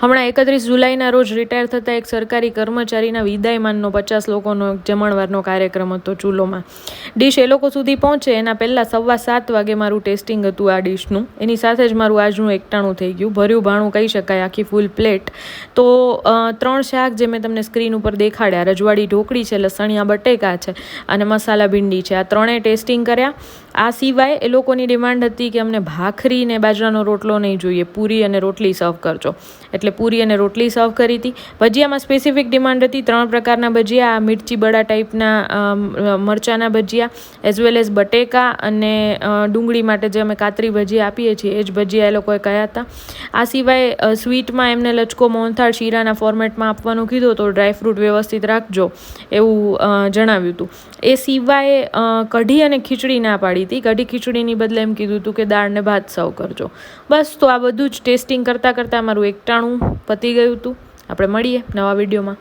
હમણાં 31 જુલાઈના રોજ રિટાયર થતા એક સરકારી કર્મચારીના વિદાયમાનનો 50 લોકોનો જમણવારનો કાર્યક્રમ હતો ચૂલોમાં. ડીશ એ લોકો સુધી પહોંચે એના પહેલાં 7:15 વાગે મારું ટેસ્ટિંગ હતું આ ડીશનું. એની સાથે જ મારું આજનું એકટાણું થઈ ગયું. ભર્યું ભાણું કહી શકાય, આખી ફૂલ પ્લેટ. તો 3 શાક જે મેં તમને સ્ક્રીન ઉપર દેખાડ્યા, રજવાડી ઢોકળી છે, લસણિયા બટેકા છે અને મસાલા ભીંડી છે, આ ત્રણેય ટેસ્ટિંગ કર્યા. આ સિવાય એ લોકોની ડિમાન્ડ હતી કે અમને ભાખરી ને બાજરાનો રોટલો નહીં જોઈએ, પૂરી અને રોટલી સર્વ કરજો. એટલે પૂરી અને રોટલી સર્વ કરી હતી. ભજીયામાં સ્પેસિફિક ડિમાન્ડ હતી 3 પ્રકારના ભજીયા, આ મિર્ચી બડા ટાઈપના મરચાંના ભજીયા, એઝ વેલ એઝ બટેકા અને ડુંગળી માટે જે અમે કાતરી ભજીયા આપીએ છીએ એ જ ભજીયા એ લોકોએ કહ્યા હતા. આ સિવાય સ્વીટમાં એમને લચકો મોહનથાળ શીરાના ફોર્મેટમાં આપવાનું કીધું, તો ડ્રાયફ્રૂટ વ્યવસ્થિત રાખજો એવું જણાવ્યું હતું. એ સિવાય કઢી અને ખીચડી ના પાડી હતી. કઢી ખીચડીની બદલે એમ કીધું હતું કે દાળ ને ભાત સર્વ કરજો. બસ, તો આ બધું જ ટેસ્ટિંગ કરતાં મારું એકટાણું પતી ગયું હતું. આપણે મળીએ નવા વિડીયોમાં.